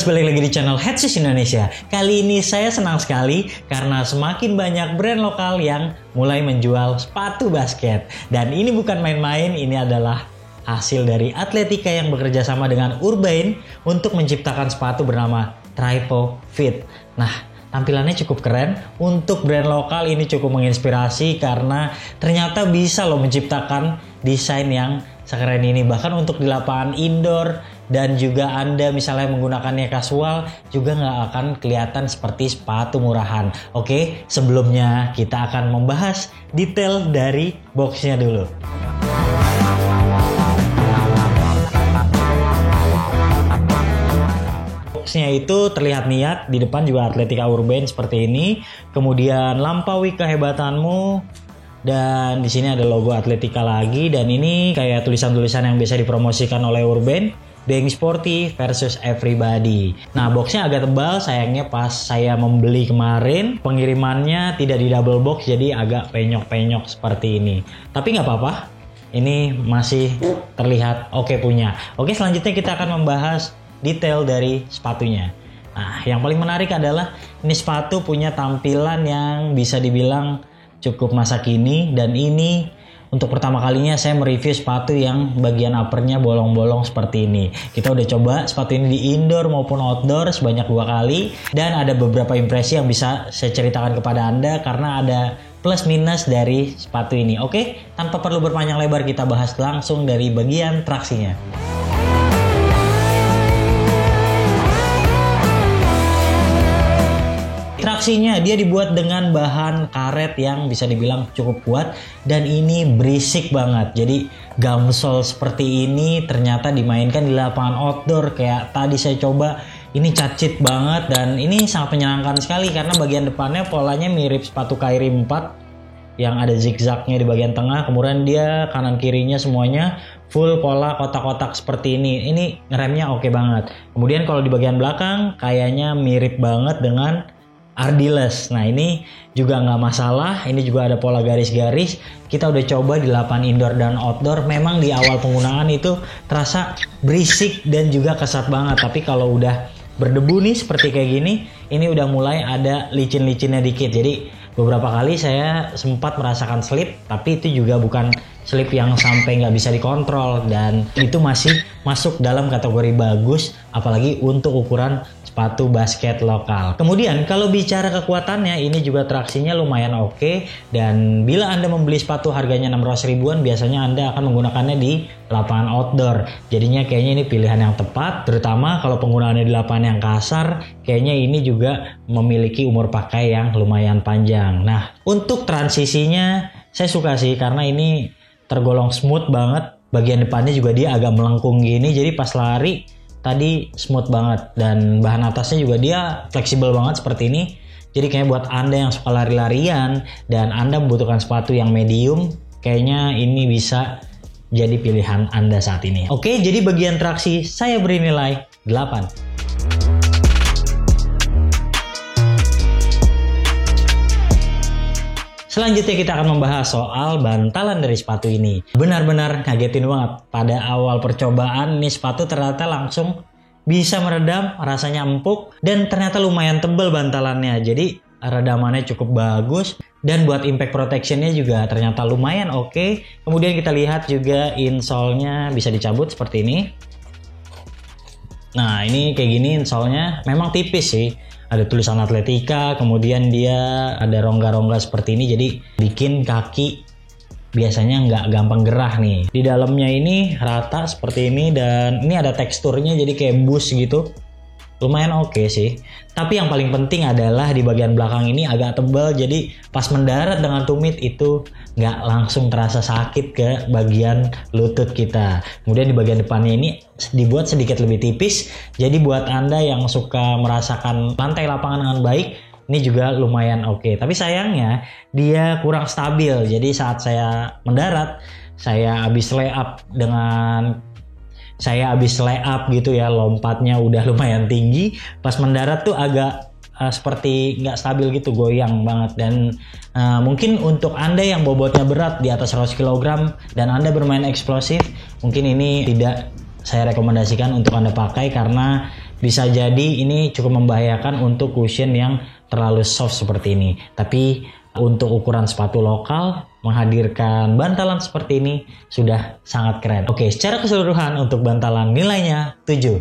Bebas, balik lagi di channel Headset Indonesia. Kali ini saya senang sekali karena semakin banyak brand lokal yang mulai menjual sepatu basket. Dan ini bukan main-main, ini adalah hasil dari Athletica yang bekerja sama dengan Urbain untuk menciptakan sepatu bernama Tripo Fit. Nah, tampilannya cukup keren. Untuk brand lokal ini cukup menginspirasi karena ternyata bisa loh menciptakan desain yang sekeren ini. Bahkan untuk di lapangan indoor dan juga Anda misalnya menggunakannya casual juga nggak akan kelihatan seperti sepatu murahan. Oke, sebelumnya kita akan membahas detail dari boxnya dulu. Boxnya itu terlihat niat, di depan juga Athletica Urbain seperti ini. Kemudian lampaui kehebatanmu. Dan di sini ada logo Athletica lagi, dan ini kayak tulisan-tulisan yang biasa dipromosikan oleh Urbain, being sporty versus everybody. Nah, boxnya agak tebal, sayangnya pas saya membeli kemarin pengirimannya tidak di double box, jadi agak penyok-penyok seperti ini. Tapi nggak apa-apa, ini masih terlihat oke punya. Oke, selanjutnya kita akan membahas detail dari sepatunya. Nah, yang paling menarik adalah ini sepatu punya tampilan yang bisa dibilang cukup masa kini, dan ini untuk pertama kalinya saya mereview sepatu yang bagian uppernya bolong-bolong seperti ini. Kita udah coba sepatu ini di indoor maupun outdoor sebanyak 2 kali, dan ada beberapa impresi yang bisa saya ceritakan kepada Anda karena ada plus minus dari sepatu ini. Oke, tanpa perlu berpanjang lebar kita bahas langsung dari bagian traksinya. Traksinya dia dibuat dengan bahan karet yang bisa dibilang cukup kuat, dan ini berisik banget. Jadi gamsol seperti ini ternyata dimainkan di lapangan outdoor. Kayak tadi saya coba, ini cacit banget, dan ini sangat menyenangkan sekali karena bagian depannya polanya mirip sepatu Kyrie 4 yang ada zigzagnya di bagian tengah. Kemudian dia kanan kirinya semuanya full pola kotak-kotak seperti ini. Ini ngeremnya oke banget. Kemudian kalau di bagian belakang kayaknya mirip banget dengan Ardiles. Nah, ini juga nggak masalah. Ini juga ada pola garis-garis. Kita udah coba di lapangan indoor dan outdoor. Memang di awal penggunaan itu terasa berisik dan juga kesat banget. Tapi kalau udah berdebu nih seperti kayak gini, ini udah mulai ada licin-licinnya dikit. Jadi beberapa kali saya sempat merasakan slip, tapi itu juga bukan slip yang sampai nggak bisa dikontrol, dan itu masih masuk dalam kategori bagus, apalagi untuk ukuran sepatu basket lokal. Kemudian kalau bicara kekuatannya, ini juga traksinya lumayan oke, dan bila Anda membeli sepatu harganya 600 ribuan, biasanya Anda akan menggunakannya di lapangan outdoor. Jadinya kayaknya ini pilihan yang tepat, terutama kalau penggunaannya di lapangan yang kasar. Kayaknya ini juga memiliki umur pakai yang lumayan panjang. Nah, untuk transisinya saya suka sih karena ini tergolong smooth banget. Bagian depannya juga dia agak melengkung gini, jadi pas lari tadi smooth banget, dan bahan atasnya juga dia fleksibel banget seperti ini. Jadi kayak buat Anda yang suka lari-larian dan Anda membutuhkan sepatu yang medium, kayaknya ini bisa jadi pilihan Anda saat ini. Oke, jadi bagian traksi saya beri nilai 8. Selanjutnya kita akan membahas soal bantalan dari sepatu ini. Benar-benar ngagetin banget. Pada awal percobaan ini sepatu ternyata langsung bisa meredam, rasanya empuk, dan ternyata lumayan tebal bantalannya. Jadi redamannya cukup bagus, dan buat impact protectionnya juga ternyata lumayan oke. Kemudian kita lihat juga insole-nya bisa dicabut seperti ini. Nah, ini kayak gini insole-nya memang tipis sih. Ada tulisan Athletica, kemudian dia ada rongga-rongga seperti ini, jadi bikin kaki biasanya nggak gampang gerah nih. Di dalamnya ini rata seperti ini, dan ini ada teksturnya jadi kayak bus gitu. Lumayan oke sih. Tapi yang paling penting adalah di bagian belakang ini agak tebal, jadi pas mendarat dengan tumit itu nggak langsung terasa sakit ke bagian lutut kita. Kemudian di bagian depannya ini dibuat sedikit lebih tipis, jadi buat Anda yang suka merasakan lantai lapangan dengan baik, ini juga lumayan oke. Tapi sayangnya dia kurang stabil, jadi saat saya mendarat, saya habis layup gitu ya, lompatnya udah lumayan tinggi, pas mendarat tuh agak seperti nggak stabil gitu, goyang banget. Dan mungkin untuk Anda yang bobotnya berat di atas 100 kg dan Anda bermain eksplosif, mungkin ini tidak saya rekomendasikan untuk Anda pakai karena bisa jadi ini cukup membahayakan untuk cushion yang terlalu soft seperti ini. Tapi untuk ukuran sepatu lokal, menghadirkan bantalan seperti ini sudah sangat keren. Oke, secara keseluruhan untuk bantalan nilainya 7.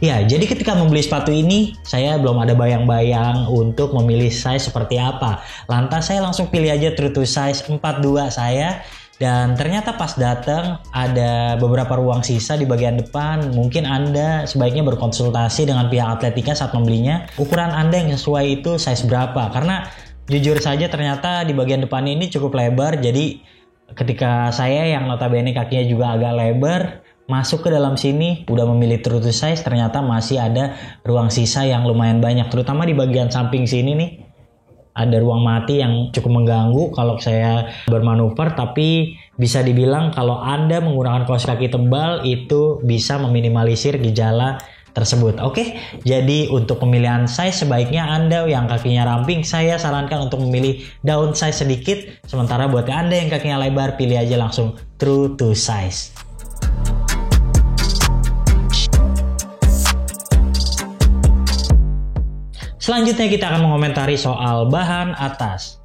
Ya, jadi ketika membeli sepatu ini, saya belum ada bayang-bayang untuk memilih size seperti apa. Lantas saya langsung pilih aja true to size 42 saya. Dan ternyata pas datang ada beberapa ruang sisa di bagian depan. Mungkin Anda sebaiknya berkonsultasi dengan pihak Atletica saat membelinya. Ukuran Anda yang sesuai itu size berapa? Karena jujur saja ternyata di bagian depan ini cukup lebar. Jadi ketika saya yang notabene kakinya juga agak lebar, masuk ke dalam sini udah memilih true to size, ternyata masih ada ruang sisa yang lumayan banyak, terutama di bagian samping sini nih ada ruang mati yang cukup mengganggu kalau saya bermanuver. Tapi bisa dibilang kalau Anda menggunakan kaos kaki tebal itu bisa meminimalisir gejala tersebut. Oke, jadi untuk pemilihan size sebaiknya Anda yang kakinya ramping, saya sarankan untuk memilih downsize sedikit. Sementara buat Anda yang kakinya lebar, pilih aja langsung true to size. Selanjutnya kita akan mengomentari soal bahan atas.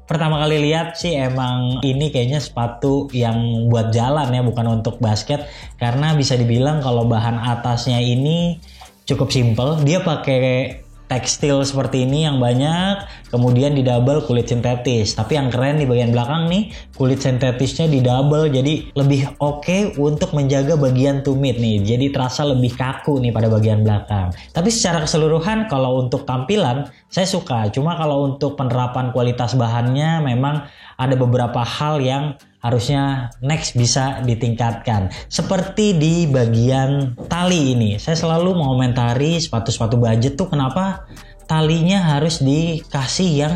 Pertama kali lihat sih emang ini kayaknya sepatu yang buat jalan ya, bukan untuk basket. Karena bisa dibilang kalau bahan atasnya ini cukup simple. Dia pakai tekstil seperti ini yang banyak, kemudian di double kulit sintetis. Tapi yang keren di bagian belakang nih, kulit sintetisnya di double, jadi lebih oke untuk menjaga bagian tumit nih. Jadi terasa lebih kaku nih pada bagian belakang. Tapi secara keseluruhan kalau untuk tampilan saya suka. Cuma kalau untuk penerapan kualitas bahannya memang ada beberapa hal yang harusnya next bisa ditingkatkan. Seperti di bagian tali ini. Saya selalu mengomentari sepatu-sepatu budget tuh kenapa talinya harus dikasih yang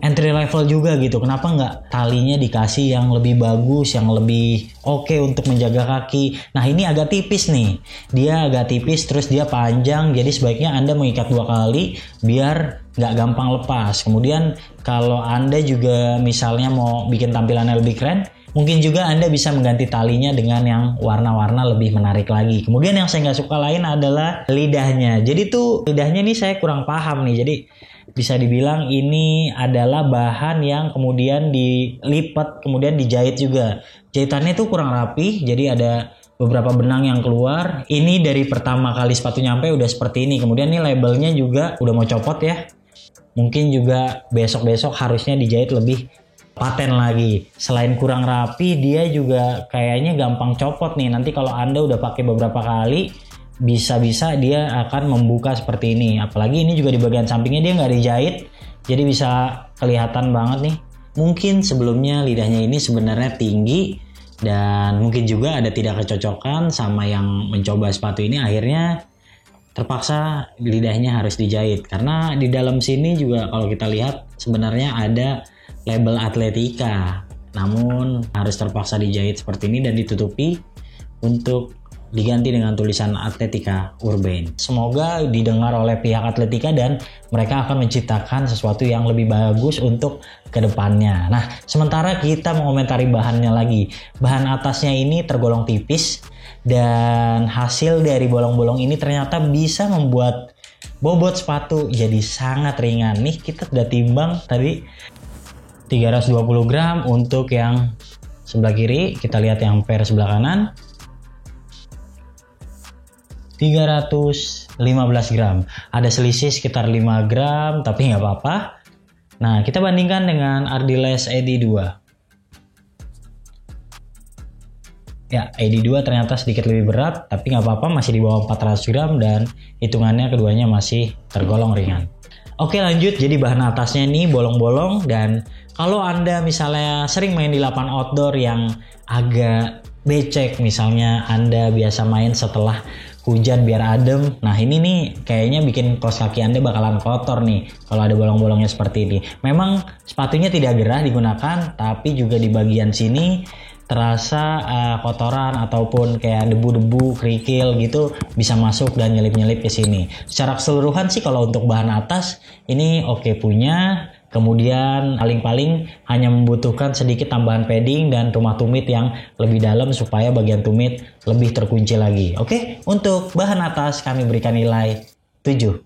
entry level juga gitu. Kenapa nggak talinya dikasih yang lebih bagus, yang lebih oke untuk menjaga kaki. Nah ini agak tipis nih. Dia agak tipis terus dia panjang. Jadi sebaiknya Anda mengikat 2 kali biar nggak gampang lepas. Kemudian kalau Anda juga misalnya mau bikin tampilannya lebih keren, mungkin juga Anda bisa mengganti talinya dengan yang warna-warna lebih menarik lagi. Kemudian yang saya nggak suka lain adalah lidahnya. Jadi tuh lidahnya nih saya kurang paham nih. Jadi bisa dibilang ini adalah bahan yang kemudian dilipat, kemudian dijahit juga. Jahitannya tuh kurang rapi, jadi ada beberapa benang yang keluar. Ini dari pertama kali sepatu nyampe udah seperti ini. Kemudian nih labelnya juga udah mau copot ya. Mungkin juga besok-besok harusnya dijahit lebih paten lagi. Selain kurang rapi, dia juga kayaknya gampang copot nih. Nanti kalau Anda udah pakai beberapa kali, bisa-bisa dia akan membuka seperti ini. Apalagi ini juga di bagian sampingnya dia nggak dijahit, jadi bisa kelihatan banget nih. Mungkin sebelumnya lidahnya ini sebenarnya tinggi dan mungkin juga ada tidak kecocokan sama yang mencoba sepatu ini, akhirnya terpaksa lidahnya harus dijahit. Karena di dalam sini juga kalau kita lihat sebenarnya ada label Atletica, namun harus terpaksa dijahit seperti ini dan ditutupi untuk diganti dengan tulisan Atletica Urban. Semoga didengar oleh pihak Atletica dan mereka akan menciptakan sesuatu yang lebih bagus untuk kedepannya. Nah, sementara kita mengomentari bahannya lagi. Bahan atasnya ini tergolong tipis dan hasil dari bolong-bolong ini ternyata bisa membuat bobot sepatu jadi sangat ringan. Nih kita udah timbang tadi 320 gram untuk yang sebelah kiri, kita lihat yang pair sebelah kanan 315 gram. Ada selisih sekitar 5 gram tapi nggak apa-apa. Nah kita bandingkan dengan Ardiles AD2. Ya, AD2 ternyata sedikit lebih berat, tapi nggak apa-apa, masih di bawah 400 gram dan hitungannya keduanya masih tergolong ringan. Oke lanjut, jadi bahan atasnya ini bolong-bolong dan kalau Anda misalnya sering main di lapangan outdoor yang agak becek, misalnya Anda biasa main setelah hujan biar adem, nah ini nih kayaknya bikin kaos kaki Anda bakalan kotor nih kalau ada bolong-bolongnya seperti ini. Memang sepatunya tidak gerah digunakan, tapi juga di bagian sini terasa kotoran ataupun kayak debu-debu, kerikil gitu bisa masuk dan nyelip-nyelip ke sini. Secara keseluruhan sih kalau untuk bahan atas ini oke punya. Kemudian paling-paling hanya membutuhkan sedikit tambahan padding dan rumah tumit yang lebih dalam supaya bagian tumit lebih terkunci lagi. Oke, untuk bahan atas kami berikan nilai 7.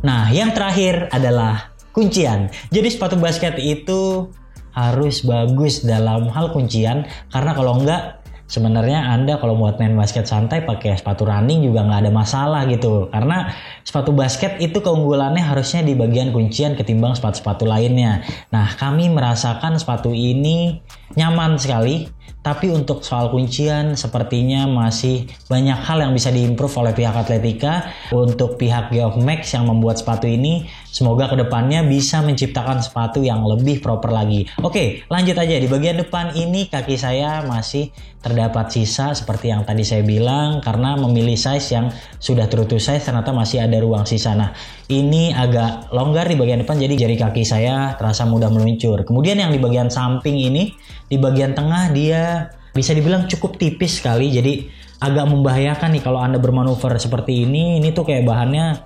Nah, yang terakhir adalah kuncian. Jadi sepatu basket itu harus bagus dalam hal kuncian, karena kalau enggak sebenarnya Anda kalau buat main basket santai pakai sepatu running juga nggak ada masalah gitu. Karena sepatu basket itu keunggulannya harusnya di bagian kuncian ketimbang sepatu-sepatu lainnya. Nah, kami merasakan sepatu ini nyaman sekali. Tapi untuk soal kuncian sepertinya masih banyak hal yang bisa diimprove oleh pihak Athletica. Untuk pihak Geoff Max yang membuat sepatu ini, semoga kedepannya bisa menciptakan sepatu yang lebih proper lagi. Oke, lanjut aja. Di bagian depan ini kaki saya masih terdapat sisa seperti yang tadi saya bilang. Karena memilih size yang sudah true to size, ternyata masih ada ruang sisa. Nah, ini agak longgar di bagian depan, jadi jari kaki saya terasa mudah meluncur. Kemudian yang di bagian samping ini, di bagian tengah dia bisa dibilang cukup tipis sekali, jadi agak membahayakan nih kalau Anda bermanuver seperti ini. Ini tuh kayak bahannya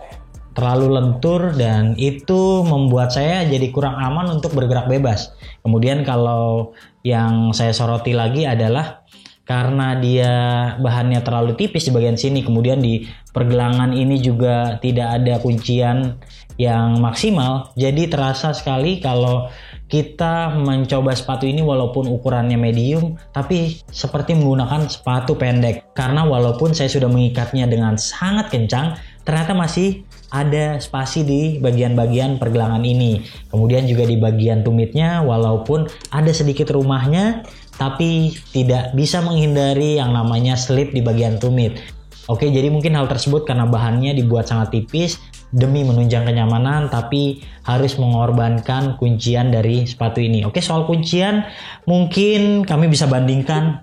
terlalu lentur dan itu membuat saya jadi kurang aman untuk bergerak bebas. Kemudian kalau yang saya soroti lagi adalah karena dia bahannya terlalu tipis di bagian sini, kemudian di pergelangan ini juga tidak ada kuncian yang maksimal, jadi terasa sekali kalau kita mencoba sepatu ini walaupun ukurannya medium, tapi seperti menggunakan sepatu pendek. Karena walaupun saya sudah mengikatnya dengan sangat kencang, ternyata masih ada spasi di bagian-bagian pergelangan ini. Kemudian juga di bagian tumitnya, walaupun ada sedikit rumahnya, tapi tidak bisa menghindari yang namanya slip di bagian tumit. Oke, jadi mungkin hal tersebut karena bahannya dibuat sangat tipis demi menunjang kenyamanan, tapi harus mengorbankan kuncian dari sepatu ini. Oke, soal kuncian mungkin kami bisa bandingkan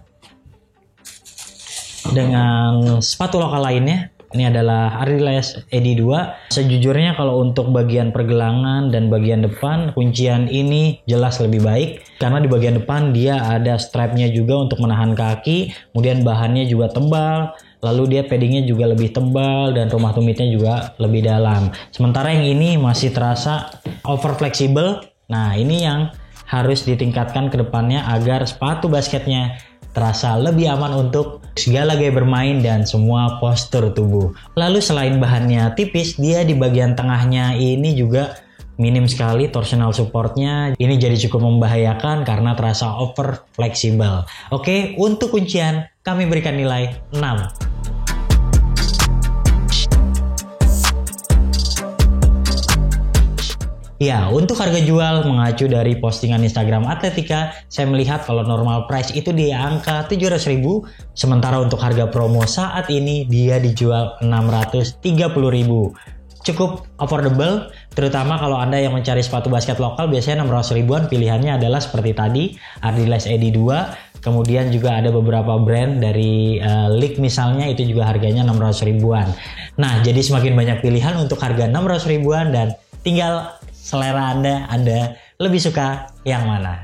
dengan sepatu lokal lainnya. Ini adalah Adidas Edi 2. Sejujurnya kalau untuk bagian pergelangan dan bagian depan, kuncian ini jelas lebih baik. Karena di bagian depan dia ada strapnya juga untuk menahan kaki. Kemudian bahannya juga tebal. Lalu dia paddingnya juga lebih tebal dan rumah tumitnya juga lebih dalam. Sementara yang ini masih terasa over fleksibel. Nah, ini yang harus ditingkatkan ke depannya agar sepatu basketnya terasa lebih aman untuk segala gaya bermain dan semua postur tubuh. Lalu selain bahannya tipis, dia di bagian tengahnya ini juga minim sekali torsional supportnya. Ini jadi cukup membahayakan karena terasa over fleksibel. Oke, untuk kuncian kami berikan nilai 6. Ya, untuk harga jual mengacu dari postingan Instagram Athletica, saya melihat kalau normal price itu di angka 700.000, sementara untuk harga promo saat ini dia dijual 630.000. Cukup affordable, terutama kalau Anda yang mencari sepatu basket lokal biasanya 600 ribuan, pilihannya adalah seperti tadi, Adidas Edi 2, kemudian juga ada beberapa brand dari League misalnya, itu juga harganya 600 ribuan. Nah, jadi semakin banyak pilihan untuk harga 600 ribuan dan tinggal selera Anda lebih suka yang mana.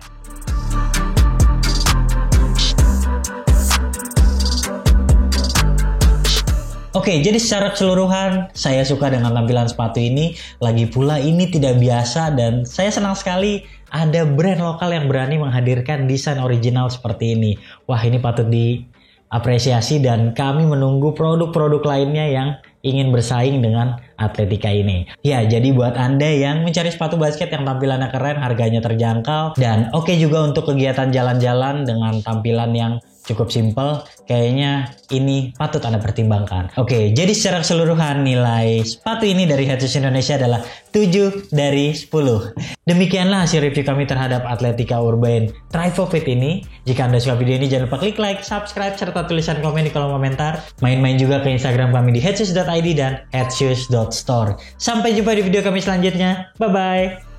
Oke, jadi secara keseluruhan saya suka dengan tampilan sepatu ini. Lagi pula ini tidak biasa dan saya senang sekali ada brand lokal yang berani menghadirkan desain original seperti ini. Wah, ini patut diapresiasi dan kami menunggu produk-produk lainnya yang ingin bersaing dengan Athletica ini. Ya, jadi buat Anda yang mencari sepatu basket yang tampilannya keren, harganya terjangkau, dan oke juga untuk kegiatan jalan-jalan dengan tampilan yang cukup simple, kayaknya ini patut Anda pertimbangkan. Oke, jadi secara keseluruhan nilai sepatu ini dari Head Shoes Indonesia adalah 7 dari 10. Demikianlah hasil review kami terhadap Athletica Urban Trifo Fit ini. Jika Anda suka video ini, jangan lupa klik like, subscribe, serta tulisan komen di kolom komentar. Main-main juga ke Instagram kami di headshoes.id dan headshoes.store. Sampai jumpa di video kami selanjutnya. Bye-bye.